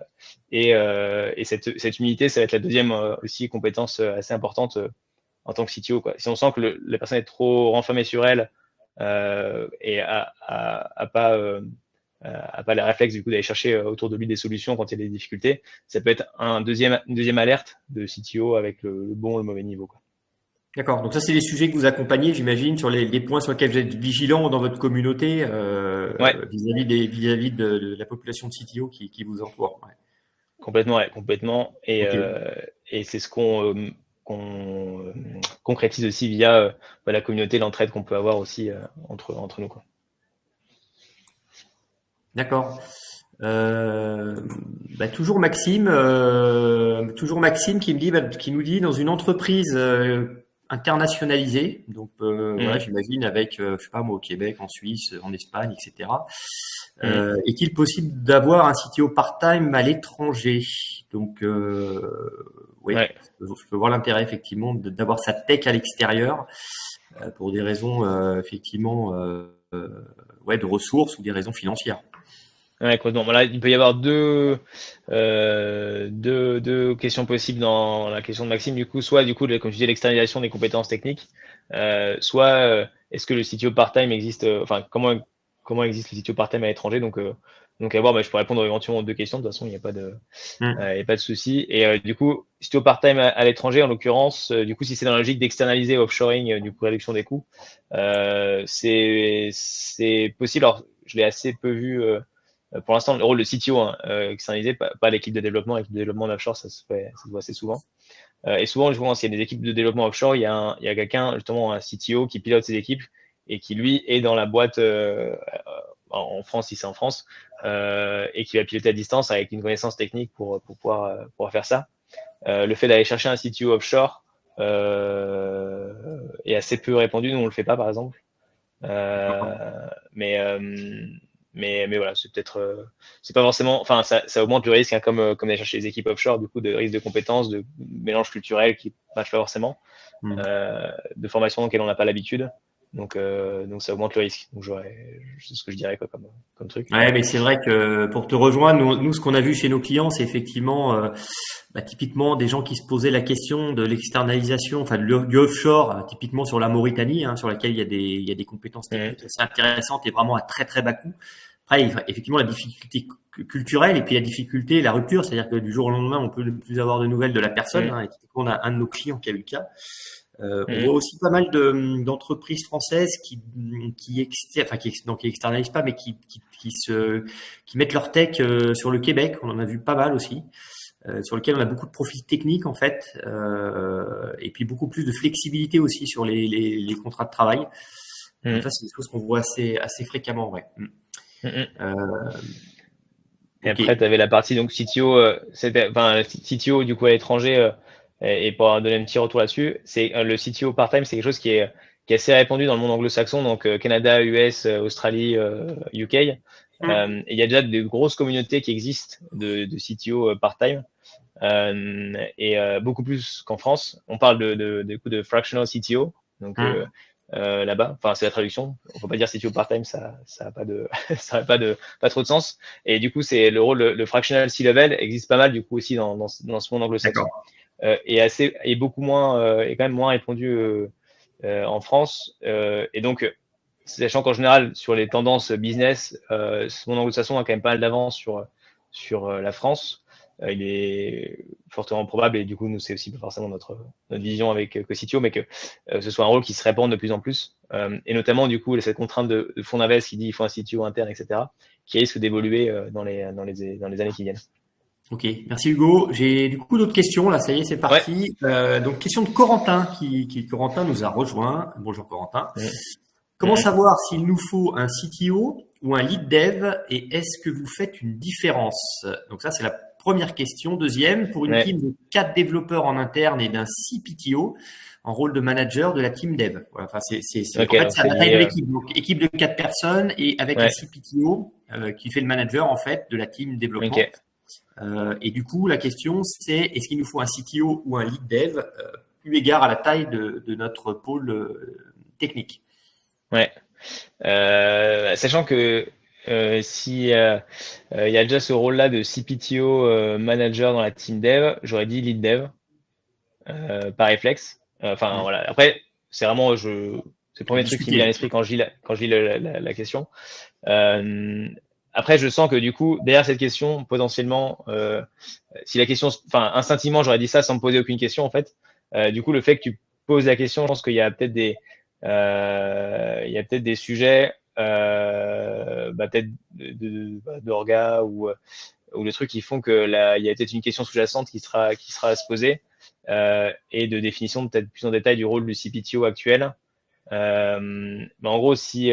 et cette humilité ça va être la deuxième aussi compétence assez importante en tant que CTO quoi. Si on sent que la personne est trop renfermée sur elle et a pas les réflexes du coup d'aller chercher autour de lui des solutions quand il y a des difficultés. Ça peut être une deuxième alerte de CTO avec le bon ou le mauvais niveau, quoi. D'accord. Donc ça, c'est les sujets que vous accompagnez, j'imagine, sur les points sur lesquels vous êtes vigilant dans votre communauté Ouais, vis-à-vis de la population de CTO qui vous entoure. Ouais. complètement, ouais, complètement. Ok. Et c'est ce qu'on concrétise aussi via la communauté, l'entraide qu'on peut avoir aussi entre nous, quoi. D'accord. Euh, toujours Maxime qui me dit, qui nous dit dans une entreprise internationalisée, donc voilà, Mhm, j'imagine avec, je sais pas moi, au Québec, en Suisse, en Espagne, etc. mhm. Est-il possible d'avoir un CTO part-time à l'étranger? Donc oui, Ouais. je peux voir l'intérêt effectivement d'avoir sa tech à l'extérieur pour des raisons effectivement ouais, de ressources ou des raisons financières. Ouais, complètement. Voilà, il peut y avoir deux questions possibles dans la question de Maxime. Du coup, soit du coup, comme tu disais, l'externalisation des compétences techniques, soit est-ce que le CTO part-time existe, enfin comment existe le CTO part-time à l'étranger. Donc à voir, bah, je peux répondre éventuellement aux deux questions. De toute façon, il y a pas de souci. Et du coup, CTO part-time à l'étranger, en l'occurrence, du coup, si c'est dans la logique d'externaliser offshoring, du coup réduction des coûts, c'est possible. Alors, je l'ai assez peu vu. Pour l'instant, le rôle de CTO externalisé, pas l'équipe de développement. L'équipe de développement offshore, ça se voit assez souvent. Et souvent, justement, s'il y a des équipes de développement offshore, il y a quelqu'un, justement, un CTO qui pilote ces équipes et qui, lui, est dans la boîte en France, si c'est en France, et qui va piloter à distance avec une connaissance technique pour pouvoir faire ça. Le fait d'aller chercher un CTO offshore est assez peu répandu. Nous, on le fait pas, par exemple. Euh, mais, euh, mais voilà, c'est peut-être, c'est pas forcément, enfin, ça augmente le risque, hein, comme d'aller chercher les équipes offshore, du coup, de risque de compétences, de mélange culturel qui ne matche pas forcément, Hmm. de formation dans laquelle on n'a pas l'habitude. Donc ça augmente le risque. Donc c'est ce que je dirais quoi, comme truc. Ouais, mais c'est vrai que pour te rejoindre, nous ce qu'on a vu chez nos clients, c'est effectivement typiquement des gens qui se posaient la question de l'externalisation, enfin du offshore, typiquement sur la Mauritanie, sur laquelle il y a des compétences techniques assez intéressantes et vraiment à très très bas coût. Après, effectivement, la difficulté culturelle et puis la difficulté, la rupture, c'est-à-dire que du jour au lendemain, on peut ne plus avoir de nouvelles de la personne. Et typiquement, on a un de nos clients qui a eu le cas. On voit aussi pas mal d'entreprises françaises qui externalisent pas, mais qui mettent leur tech sur le Québec. On en a vu pas mal aussi, sur lequel on a beaucoup de profils techniques en fait, et puis beaucoup plus de flexibilité aussi sur les contrats de travail. Donc ça, c'est des choses qu'on voit assez fréquemment, ouais. Et après, tu avais la partie donc CTO, CTO du coup à l'étranger. Et pour donner un petit retour là-dessus, c'est le CTO part-time, c'est quelque chose qui est assez répandu dans le monde anglo-saxon, donc Canada, US, Australie, UK. Et il y a déjà de grosses communautés qui existent de CTO part-time, et beaucoup plus qu'en France. On parle de fractional CTO, donc là-bas, enfin c'est la traduction. On peut pas dire CTO part-time, ça a pas de pas trop de sens. Et du coup, c'est le rôle, le fractional C-level existe pas mal du coup aussi dans ce monde anglo-saxon. Et beaucoup moins, est quand même moins répandu en France. Et donc, sachant qu'en général, sur les tendances business, ce monde anglo-saxon a quand même pas mal d'avance sur la France. Il est fortement probable, et du coup, nous, c'est aussi pas forcément notre vision avec CTO, mais que ce soit un rôle qui se répande de plus en plus. Et notamment, du coup, cette contrainte de fonds d'invest qui dit il faut un CTO interne, etc., qui risque d'évoluer dans les années qui viennent. Ok, merci Hugo. J'ai du coup d'autres questions. Là, ça y est, c'est parti. Donc, question de Corentin Corentin nous a rejoint. Bonjour Corentin. Comment savoir s'il nous faut un CTO ou un lead dev et est-ce que vous faites une différence? Donc ça, c'est la première question. Deuxième, pour une team de 4 développeurs en interne et d'un CPTO en rôle de manager de la team dev. Voilà, enfin, en fait, c'est la taille de l'équipe. Donc, équipe de 4 personnes et avec un CPTO qui fait le manager en fait de la team développement. Et du coup, la question, c'est est-ce qu'il nous faut un CTO ou un lead dev eu égard à la taille de notre pôle technique? Sachant que si il y a déjà ce rôle-là de CPTO manager dans la team dev, j'aurais dit lead dev par réflexe. Voilà. Après, c'est vraiment c'est le premier truc qui me vient à l'esprit quand je lis la question. Après, je sens que du coup, derrière cette question, potentiellement, si la question, instinctivement, j'aurais dit ça sans me poser aucune question, en fait. Du coup, le fait que tu poses la question, je pense qu'il y a peut-être des sujets, peut-être d'orga ou de trucs qui font que il y a peut-être une question sous-jacente qui sera à se poser, et de définition peut-être plus en détail du rôle du CPTO actuel. Mais en gros, si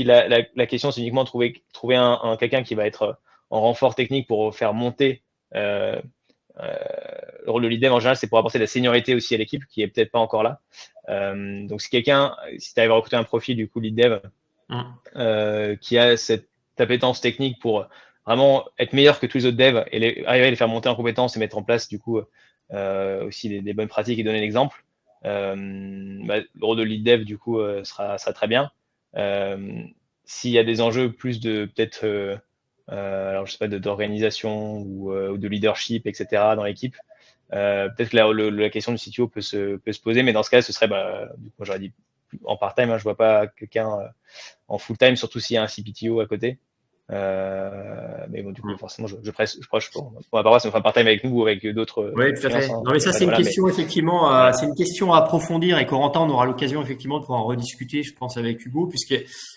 la question c'est uniquement trouver quelqu'un qui va être en renfort technique pour faire monter le rôle de lead dev, en général, c'est pour apporter de la seniorité aussi à l'équipe qui est peut-être pas encore là. Donc si tu arrives à recruter un profil du coup lead dev qui a cette appétence technique pour vraiment être meilleur que tous les autres devs et arriver à les faire monter en compétences et mettre en place du coup aussi des bonnes pratiques et donner l'exemple, le rôle de lead dev du coup sera très bien. S'il y a des enjeux plus de peut-être alors je sais pas, d'organisation ou de leadership, etc. dans l'équipe, peut-être que la question du CTO peut se poser, mais dans ce cas, ce serait, du coup, j'aurais dit en part-time, je vois pas quelqu'un en full-time, surtout s'il y a un CPTO à côté. Mais bon, du coup, forcément, je prêche pour ma paroisse, on fera part-time avec nous ou avec d'autres. Oui, tout à fait. Non, mais ça, c'est une question, effectivement, c'est une question à approfondir et Corentin, on aura l'occasion, effectivement, de pouvoir en rediscuter, je pense, avec Hugo, puisque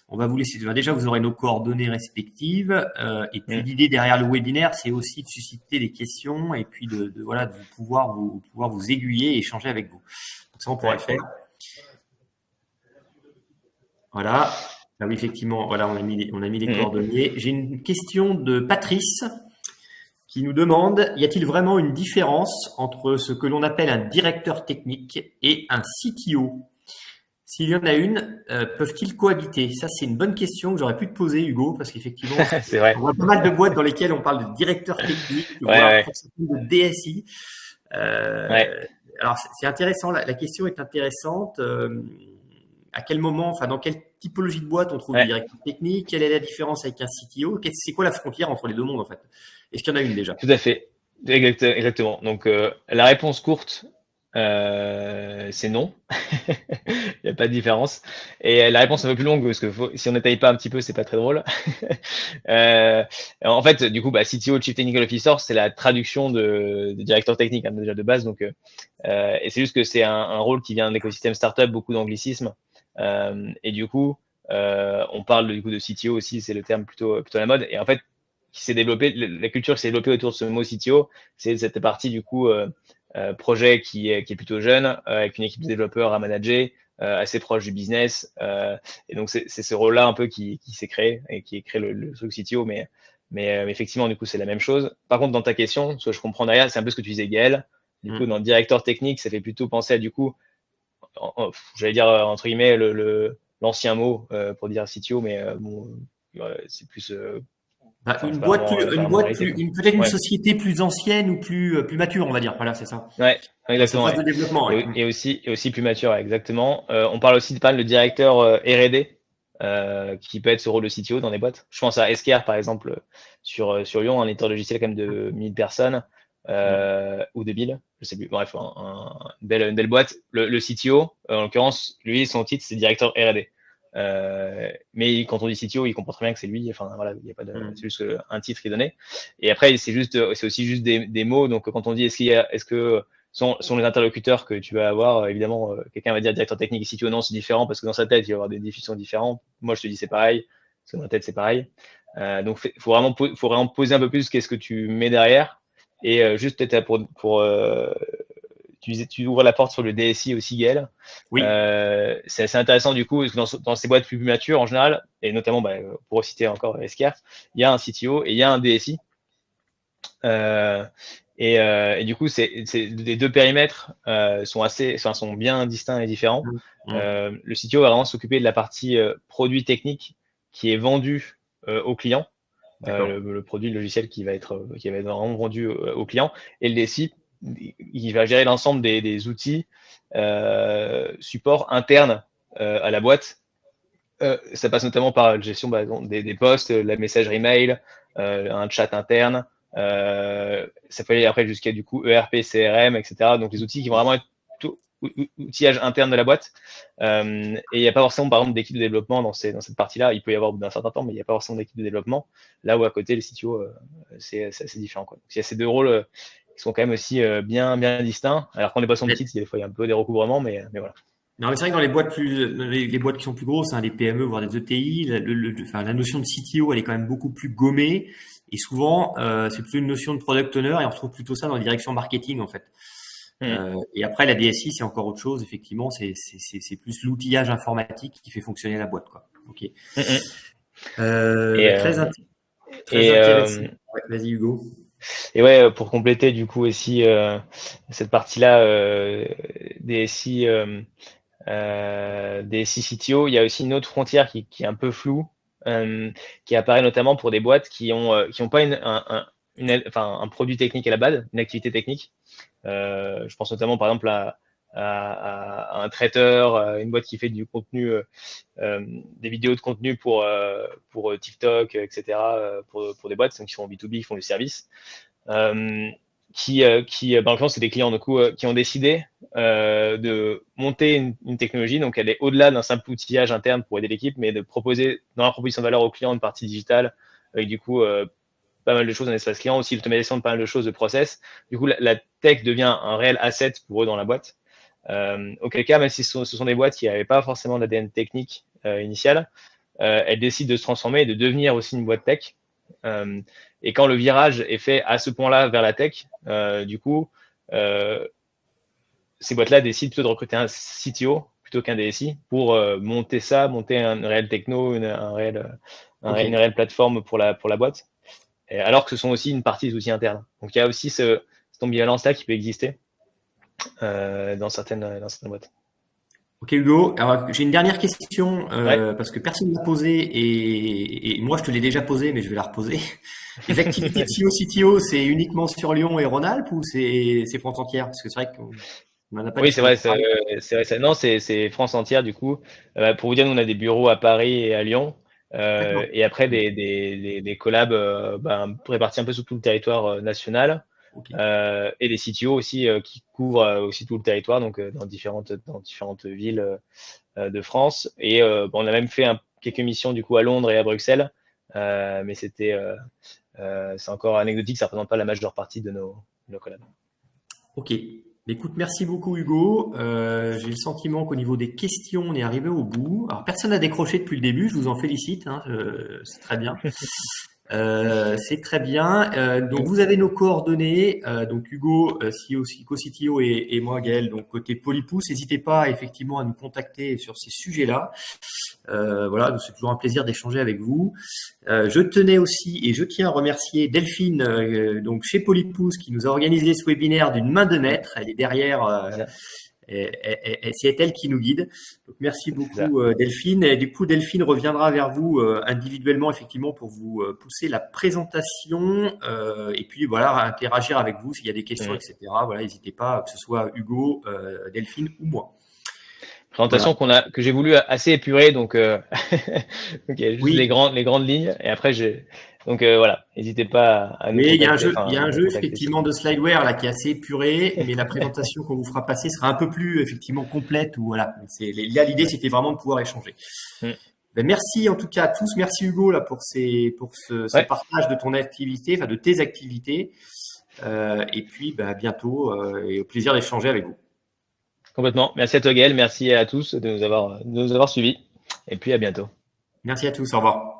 on va vous laisser. Déjà, vous aurez nos coordonnées respectives. Et puis, l'idée derrière le webinaire, c'est aussi de susciter des questions et puis de pouvoir vous aiguiller et échanger avec vous. Donc, ça, on pourra le faire. Voilà. Ah oui, effectivement, voilà, on a mis les coordonnées. J'ai une question de Patrice qui nous demande, y a-t-il vraiment une différence entre ce que l'on appelle un directeur technique et un CTO? S'il y en a une, peuvent-ils cohabiter? Ça, c'est une bonne question que j'aurais pu te poser, Hugo, parce qu'effectivement, c'est vrai. On voit pas mal de boîtes dans lesquelles on parle de directeur technique, voire de DSI. alors c'est intéressant, la question est intéressante. À quel moment, enfin dans quelle typologie de boîte on trouve le directeur technique? Quelle est la différence avec un CTO? C'est quoi la frontière entre les deux mondes en fait? Est-ce qu'il y en a une déjà? Tout à fait. Exactement. Donc, la réponse courte, c'est non. Il n'y a pas de différence. Et la réponse un peu plus longue, parce que si on n'étaye pas un petit peu, c'est pas très drôle. En fait, du coup, CTO, Chief Technical Officer, c'est la traduction de directeur technique, hein, déjà de base. Donc, et c'est juste que c'est un rôle qui vient de l'écosystème startup, beaucoup d'anglicisme. Et du coup, on parle du coup de CTO aussi, c'est le terme plutôt à la mode. Et en fait, qui s'est développé, la culture qui s'est développée autour de ce mot CTO, c'est cette partie du coup projet qui est plutôt jeune, avec une équipe de développeurs à manager, assez proche du business. Et donc c'est ce rôle-là un peu qui s'est créé et qui est créé le truc CTO, mais effectivement du coup c'est la même chose. Par contre dans ta question, ce que je comprends derrière, c'est un peu ce que tu disais Gaël. Du coup dans le directeur technique, ça fait plutôt penser à du coup, j'allais dire entre guillemets l'ancien mot pour dire CTO, mais bon, c'est plus Une boîte plus, peut-être une Ouais. société plus ancienne ou plus mature, on va dire. Voilà, c'est ça. Ouais, Dans sa exactement. phase de développement. Ouais. Et aussi plus mature, ouais, exactement. On parle aussi de pas mal de directeur R&D, qui peut être ce rôle de CTO dans des boîtes. Je pense à Esker, par exemple, sur Lyon, un éditeur logiciel quand même de 1000 personnes, ou 2000, je sais plus. Bref, une belle boîte. Le CTO, en l'occurrence, lui, son titre, c'est directeur R&D. Mais quand on dit CTO, il comprend très bien que c'est lui. Enfin voilà, il y a pas de, c'est juste un titre qui est donné. Et après, c'est aussi juste des mots. Donc quand on dit est-ce que sont les interlocuteurs que tu vas avoir, évidemment, quelqu'un va dire directeur technique et CTO, non, c'est différent parce que dans sa tête, il va y avoir des définitions différentes. Moi, je te dis c'est pareil, parce que dans ma tête, c'est pareil. Donc faut vraiment poser un peu plus qu'est-ce que tu mets derrière. Et juste peut-être pour tu ouvres la porte sur le DSI aussi, Gaël. Oui. C'est assez intéressant du coup, parce que dans ces boîtes plus matures en général, et notamment pour citer encore Esker, il y a un CTO et il y a un DSI. Et du coup, les deux périmètres sont bien distincts et différents. Le CTO va vraiment s'occuper de la partie produit technique qui est vendu au client, le produit logiciel qui va être vraiment vendu au client, et le DSI il va gérer l'ensemble des outils support interne à la boîte. Ça passe notamment par la gestion des posts, la messagerie mail, un chat interne. Ça peut aller après jusqu'à du coup ERP, CRM, etc. Donc les outils qui vont vraiment être tout outillage interne de la boîte. Et il n'y a pas forcément, par exemple, d'équipe de développement dans cette partie-là. Il peut y avoir au bout d'un certain temps, mais il n'y a pas forcément d'équipe de développement. Là où à côté, les CTO, c'est assez différent, quoi. Donc, il y a ces deux rôles qui sont quand même aussi bien distincts. Alors qu'on n'est pas son titre, des fois il y a un peu des recouvrements, mais voilà. Non, mais c'est vrai que dans les boîtes les boîtes qui sont plus grosses, hein, les PME, voire des ETI, la notion de CTO, elle est quand même beaucoup plus gommée. Et souvent, c'est plutôt une notion de product owner et on retrouve plutôt ça dans les directions marketing, en fait. Et après, la DSI, c'est encore autre chose. Effectivement, c'est plus l'outillage informatique qui fait fonctionner la boîte, quoi. Ok. Très intéressant. Ouais, vas-y, Hugo. Et ouais, pour compléter du coup aussi cette partie-là DSI CTO, il y a aussi une autre frontière qui est un peu floue, qui apparaît notamment pour des boîtes qui ont pas un produit technique à la base, une activité technique. Je pense notamment par exemple à un traiteur, une boîte qui fait du contenu, des vidéos de contenu pour TikTok, etc. Pour des boîtes qui sont en B2B, qui font du service. En l'occurrence, c'est des clients du coup, qui ont décidé de monter une technologie, donc elle est au-delà d'un simple outillage interne pour aider l'équipe, mais de proposer dans la proposition de valeur aux clients une partie digitale, avec du coup pas mal de choses en espace client, aussi l'automatisation de pas mal de choses de process. Du coup, la tech devient un réel asset pour eux dans la boîte. Auquel cas, même si ce sont des boîtes qui n'avaient pas forcément d'ADN technique initial, elles décident de se transformer et de devenir aussi une boîte tech. Et quand le virage est fait à ce point-là vers la tech, du coup, ces boîtes-là décident plutôt de recruter un CTO plutôt qu'un DSI pour monter un réel techno, une réelle plateforme pour la boîte. Et alors que ce sont aussi une partie des outils internes. Donc il y a aussi cette ambivalence-là qui peut exister dans certaines boîtes. Ok Hugo, alors j'ai une dernière question parce que personne ne l'a posée et moi je te l'ai déjà posée mais je vais la reposer. Les activités de CEO, CTO, c'est uniquement sur Lyon et Rhône-Alpes ou c'est France entière? Parce que c'est vrai que On n'en a pas Oui, dit c'est sur vrai. Paris. Non, c'est France entière du coup. Pour vous dire, nous on a des bureaux à Paris et à Lyon. D'accord. Et après des collabs répartis un peu sur tout le territoire national. Ok. Et des CTO aussi qui couvrent aussi tout le territoire, donc dans différentes villes de France. Et on a même fait quelques missions du coup à Londres et à Bruxelles, mais c'est encore anecdotique, ça représente pas la majeure partie de nos collabs. Ok. Écoute, merci beaucoup Hugo. J'ai le sentiment qu'au niveau des questions, on est arrivé au bout. Alors personne n'a décroché depuis le début, je vous en félicite, hein, c'est très bien. C'est très bien. Donc vous avez nos coordonnées. Donc Hugo, CEO, co-CTO et moi Gaël, donc côté Polypousse. N'hésitez pas effectivement à nous contacter sur ces sujets-là. Voilà, donc c'est toujours un plaisir d'échanger avec vous. Je tenais aussi et je tiens à remercier Delphine, donc chez Polypousse, qui nous a organisé ce webinaire d'une main de maître. Elle est derrière. C'est elle qui nous guide. Donc, merci beaucoup Delphine. Et du coup, Delphine reviendra vers vous individuellement, effectivement, pour vous pousser la présentation et puis voilà, interagir avec vous s'il y a des questions, etc. Voilà, n'hésitez pas, que ce soit Hugo, Delphine ou moi. Présentation Voilà. que j'ai voulu assez épurée, donc, donc il y a juste les Oui, grandes lignes. Et après, voilà, n'hésitez pas à nous oui, contacter, il y a un à jeu contacter si effectivement de slideware là qui est assez épuré, mais la présentation qu'on vous fera passer sera un peu plus effectivement complète. Ou voilà, là l'idée c'était vraiment de pouvoir échanger. Mm. Ben, merci en tout cas à tous. Merci Hugo là pour ce Ouais, partage de ton activité, enfin de tes activités. Et puis à bientôt et au plaisir d'échanger avec vous. complètement. Merci à toi, Gaël. Merci à tous de nous avoir suivis. Et puis à bientôt. Merci à tous. Au revoir.